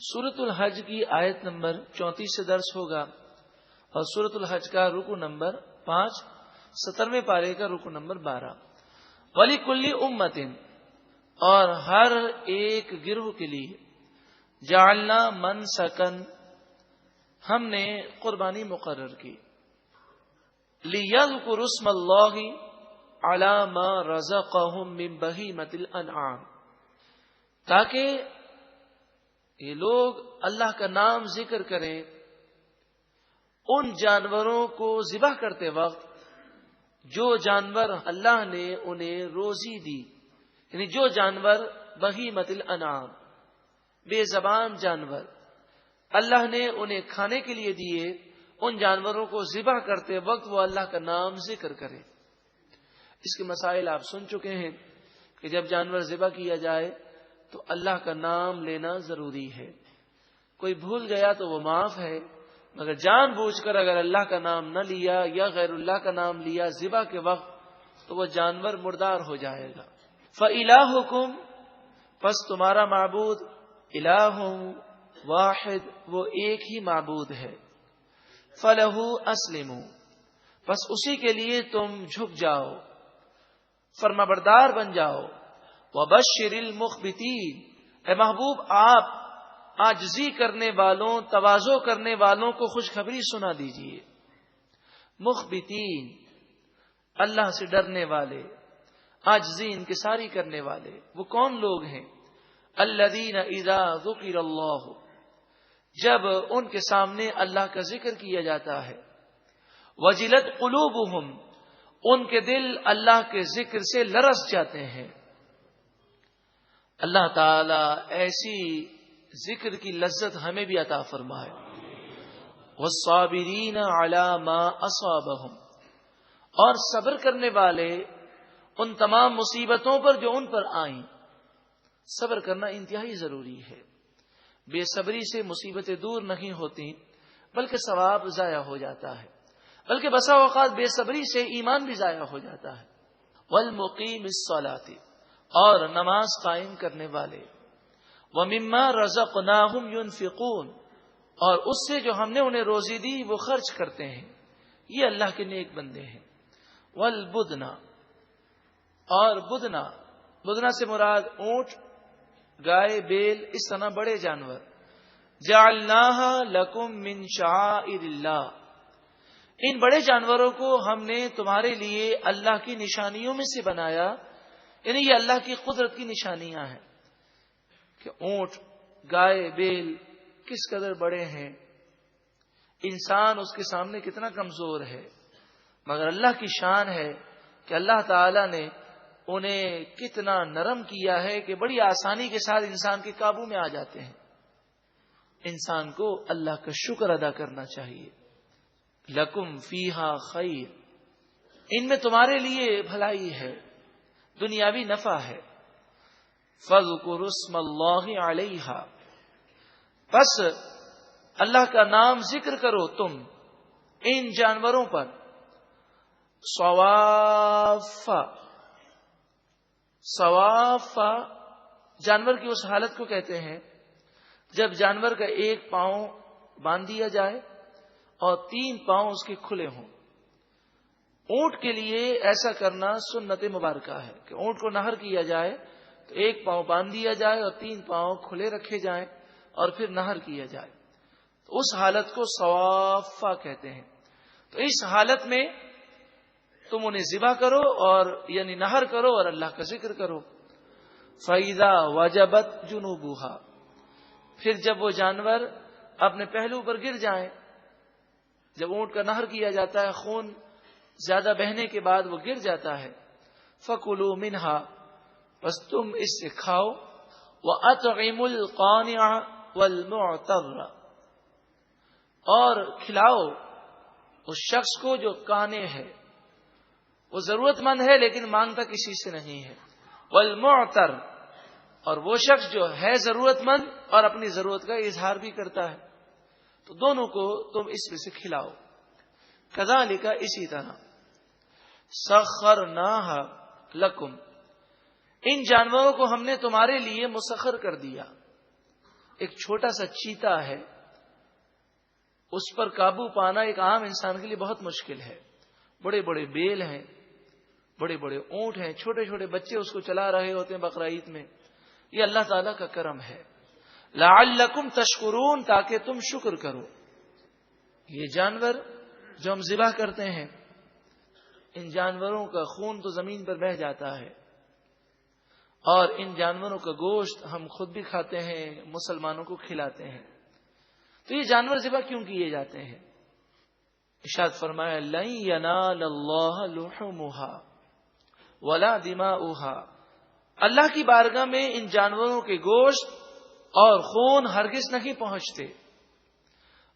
سورۃ الحج کی آیت نمبر 34 سے درس ہوگا اور سورۃ الحج کا رکو نمبر 5، 17ویں پارے کا رکو نمبر 12۔ وَلِكُلِّ أُمَّةٍ، اور ہر ایک گروہ کے لیے، جعلنا منسکن، ہم نے قربانی مقرر کی، لِيَذْكُرُوا اسْمَ اللَّهِ عَلَى مَا رَزَقَهُم مِّن بَهِيمَةِ الْأَنْعَامِ، تاکہ یہ لوگ اللہ کا نام ذکر کریں ان جانوروں کو ذبح کرتے وقت جو جانور اللہ نے انہیں روزی دی، یعنی جو جانور بہیمۃ الانعام، بے زبان جانور اللہ نے انہیں کھانے کے لیے دیے، ان جانوروں کو ذبح کرتے وقت وہ اللہ کا نام ذکر کرے۔ اس کے مسائل آپ سن چکے ہیں کہ جب جانور ذبح کیا جائے تو اللہ کا نام لینا ضروری ہے۔ کوئی بھول گیا تو وہ معاف ہے، مگر جان بوجھ کر اگر اللہ کا نام نہ لیا یا غیر اللہ کا نام لیا ذبح کے وقت تو وہ جانور مردار ہو جائے گا۔ فَإِلَٰهُكُمْ، پس تمہارا معبود، الہ واحد، وہ ایک ہی معبود ہے۔ فَلَهُ أَسْلِمُوا، پس اسی کے لیے تم جھک جاؤ، فرما بردار بن جاؤ۔ وَبَشِّرِ الْمُخْبِتِينَ، اے محبوب آپ عاجزی کرنے والوں، تواضع کرنے والوں کو خوشخبری سنا دیجئے۔ مخبتین، اللہ سے ڈرنے والے، عاجزی انکساری کرنے والے، وہ کون لوگ ہیں؟ الذین اذا ذکر اللہ، جب ان کے سامنے اللہ کا ذکر کیا جاتا ہے۔ وجلت قلوبہم، ان کے دل اللہ کے ذکر سے لرز جاتے ہیں۔ اللہ تعالی ایسی ذکر کی لذت ہمیں بھی عطا فرمائے۔ والصابرین علی ما اصابہم، اور صبر کرنے والے ان تمام مصیبتوں پر جو ان پر آئیں۔ صبر کرنا انتہائی ضروری ہے، بے صبری سے مصیبتیں دور نہیں ہوتی بلکہ ثواب ضائع ہو جاتا ہے، بلکہ بسا اوقات بے صبری سے ایمان بھی ضائع ہو جاتا ہے۔ والمقیم الصلاۃ، اور نماز قائم کرنے والے۔ وَمِمَّا رَزَقْنَاهُمْ يُنْفِقُونَ، اور اس سے جو ہم نے انہیں روزی دی وہ خرچ کرتے ہیں، یہ اللہ کے نیک بندے ہیں۔ وَالْبُدْنَ، اور بدنا سے مراد اونٹ، گائے، بیل، اس طرح بڑے جانور۔ جَعَلْنَاهَا لَكُمْ مِنْ شَعَائِرِ اللَّهِ، ان بڑے جانوروں کو ہم نے تمہارے لیے اللہ کی نشانیوں میں سے بنایا، یعنی یہ اللہ کی قدرت کی نشانیاں ہیں کہ اونٹ، گائے، بیل کس قدر بڑے ہیں، انسان اس کے سامنے کتنا کمزور ہے، مگر اللہ کی شان ہے کہ اللہ تعالی نے انہیں کتنا نرم کیا ہے کہ بڑی آسانی کے ساتھ انسان کے قابو میں آ جاتے ہیں۔ انسان کو اللہ کا شکر ادا کرنا چاہیے۔ لکم فیہا خیر، ان میں تمہارے لیے بھلائی ہے، دنیاوی نفع ہے۔ فَاذْكُرُوا اسْمَ اللَّهِ عَلَيْهَا، پس اللہ کا نام ذکر کرو تم ان جانوروں پر۔ صواف جانور کی اس حالت کو کہتے ہیں جب جانور کا ایک پاؤں باندھ دیا جائے اور 3 پاؤں اس کے کھلے ہوں۔ اونٹ کے لیے ایسا کرنا سنت مبارکہ ہے کہ اونٹ کو نہر کیا جائے تو ایک پاؤں باندھ دیا جائے اور 3 پاؤں کھلے رکھے جائیں اور پھر نہر کیا جائے، تو اس حالت کو صوافہ کہتے ہیں۔ تو اس حالت میں تم انہیں ذبح کرو اور یعنی نہر کرو اور اللہ کا ذکر کرو۔ فَإِذَا وَجَبَتْ جُنُوبُهَا، پھر جب وہ جانور اپنے پہلو پر گر جائیں، جب اونٹ کا نہر کیا جاتا ہے، خون زیادہ بہنے کے بعد وہ گر جاتا ہے، فَكُلُوا مِنْهَا، بس تم اس سے کھاؤ۔ وَأَطْعِمُوا الْقَانِعَ وَالْمُعْتَرَّ، اور کھلاؤ اس شخص کو جو قانع ہے، وہ ضرورت مند ہے لیکن مانگتا کسی سے نہیں ہے، والمعتر، اور وہ شخص جو ہے ضرورت مند اور اپنی ضرورت کا اظہار بھی کرتا ہے، تو دونوں کو تم اس میں سے کھلاؤ۔ کذالک، اسی طرح، سخرناها لکم، ان جانوروں کو ہم نے تمہارے لیے مسخر کر دیا، ایک چھوٹا سا چیتا ہے، اس پر قابو پانا ایک عام انسان کے لیے بہت مشکل ہے. بڑے بڑے بیل ہیں، بڑے بڑے اونٹ ہیں، چھوٹے چھوٹے بچے اس کو چلا رہے ہوتے ہیں بقرعید میں. یہ اللہ تعالیٰ کا کرم ہے. لعلکم تشکرون، تاکہ تم شکر کرو. یہ جانور جو ہم ذبح کرتے ہیں، ان جانوروں کا خون تو زمین پر بہہ جاتا ہے، اور ان جانوروں کا گوشت ہم خود بھی کھاتے ہیں، مسلمانوں کو کھلاتے ہیں. تو یہ جانور ذبح کیوں کیے جاتے ہیں؟ ارشاد فرمایا لن ینال اللہ لحومها ولا دماؤها، اللہ کی بارگاہ میں ان جانوروں کے گوشت اور خون ہرگز نہیں پہنچتے.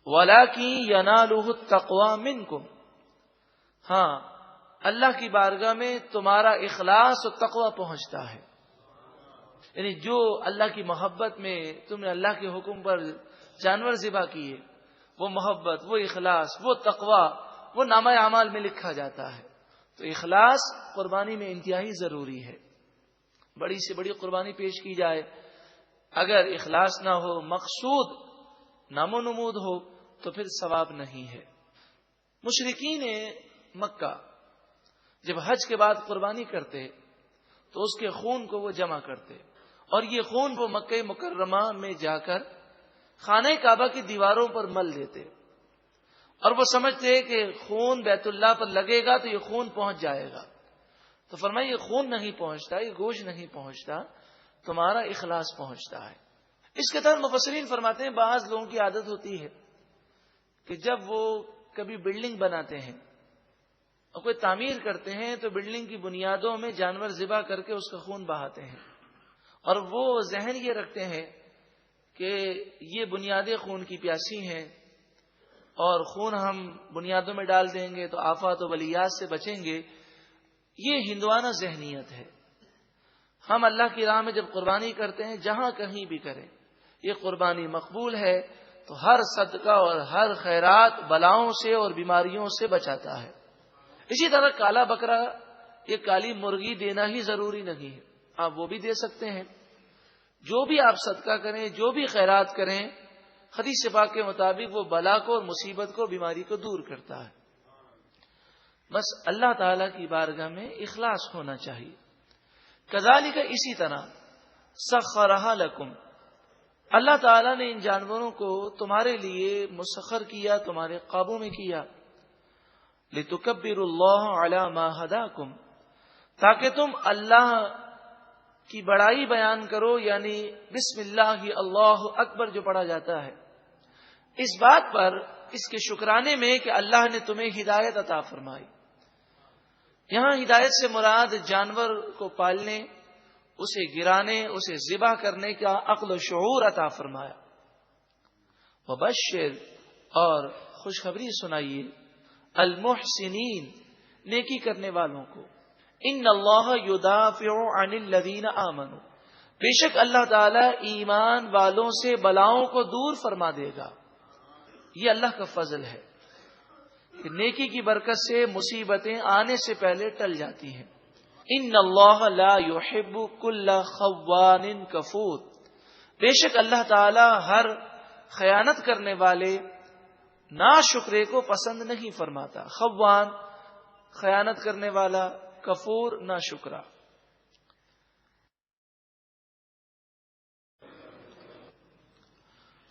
ولکن ینالہ التقوی منکم، ہاں اللہ کی بارگاہ میں تمہارا اخلاص و تقوی پہنچتا ہے. یعنی جو اللہ کی محبت میں تم نے اللہ کے حکم پر جانور ذبح کیے، وہ محبت، وہ اخلاص، وہ تقوی، وہ نامہ اعمال میں لکھا جاتا ہے. تو اخلاص قربانی میں انتہائی ضروری ہے. بڑی سے بڑی قربانی پیش کی جائے، اگر اخلاص نہ ہو، مقصود نام و نمود ہو، تو پھر ثواب نہیں ہے. مشرکین مکہ جب حج کے بعد قربانی کرتے تو اس کے خون کو وہ جمع کرتے، اور یہ خون وہ مکہ مکرمہ میں جا کر خانہ کعبہ کی دیواروں پر مل دیتے، اور وہ سمجھتے کہ خون بیت اللہ پر لگے گا تو یہ خون پہنچ جائے گا. تو فرمایا یہ خون نہیں پہنچتا، یہ گوشت نہیں پہنچتا، تمہارا اخلاص پہنچتا ہے. اس کے تحت مفسرین فرماتے ہیں بعض لوگوں کی عادت ہوتی ہے کہ جب وہ کبھی بلڈنگ بناتے ہیں اور کوئی تعمیر کرتے ہیں تو بلڈنگ کی بنیادوں میں جانور ذبح کر کے اس کا خون بہاتے ہیں، اور وہ ذہن یہ رکھتے ہیں کہ یہ بنیادیں خون کی پیاسی ہیں، اور خون ہم بنیادوں میں ڈال دیں گے تو آفات و بلیات سے بچیں گے. یہ ہندوانہ ذہنیت ہے. ہم اللہ کی راہ میں جب قربانی کرتے ہیں، جہاں کہیں بھی کریں، یہ قربانی مقبول ہے تو ہر صدقہ اور ہر خیرات بلاؤں سے اور بیماریوں سے بچاتا ہے. اسی طرح کالا بکرا، یہ کالی مرغی دینا ہی ضروری نہیں ہے، آپ وہ بھی دے سکتے ہیں. جو بھی آپ صدقہ کریں، جو بھی خیرات کریں، حدیث پاک کے مطابق وہ بلا کو اور مصیبت کو، بیماری کو دور کرتا ہے. بس اللہ تعالی کی بارگاہ میں اخلاص ہونا چاہیے. کذالک، اسی طرح سخرھا لکم، اللہ تعالی نے ان جانوروں کو تمہارے لیے مسخر کیا، تمہارے قابو میں کیا. لتکبروا اللہ علی ما ہداکم، تاکہ تم اللہ کی بڑائی بیان کرو، یعنی بسم اللہ اللہ اکبر جو پڑھا جاتا ہے، اس بات پر، اس کے شکرانے میں کہ اللہ نے تمہیں ہدایت عطا فرمائی. یہاں ہدایت سے مراد جانور کو پالنے، اسے گرانے، اسے ذبح کرنے کا عقل و شعور عطا فرمایا. وبشر، اور خوشخبری سنائیے، المحسنین، نیکی کرنے والوں کو. ان اللہ یدافع عن الذین آمنوا، بے شک اللہ تعالی ایمان والوں سے بلاؤں کو دور فرما دے گا. یہ اللہ کا فضل ہے کہ نیکی کی برکت سے مصیبتیں آنے سے پہلے ٹل جاتی ہیں. ان اللہ لا يحب كل خوان کفور، بے شک اللہ تعالی ہر خیانت کرنے والے ناشکرے کو پسند نہیں فرماتا. خوان خیانت کرنے والا، کفور ناشکرا.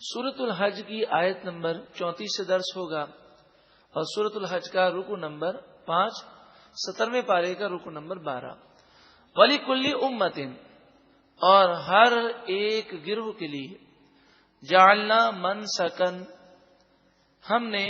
سورۃ الحج کی آیت نمبر 34 سے درس ہوگا، اور سورۃ الحج کا رکو نمبر 5، 17ویں پارے کا رکو نمبر 12. وَلِكُلِّ أُمَّةٍ، اور ہر ایک گروہ کے لیے، جعلنا منسکن، ہم نے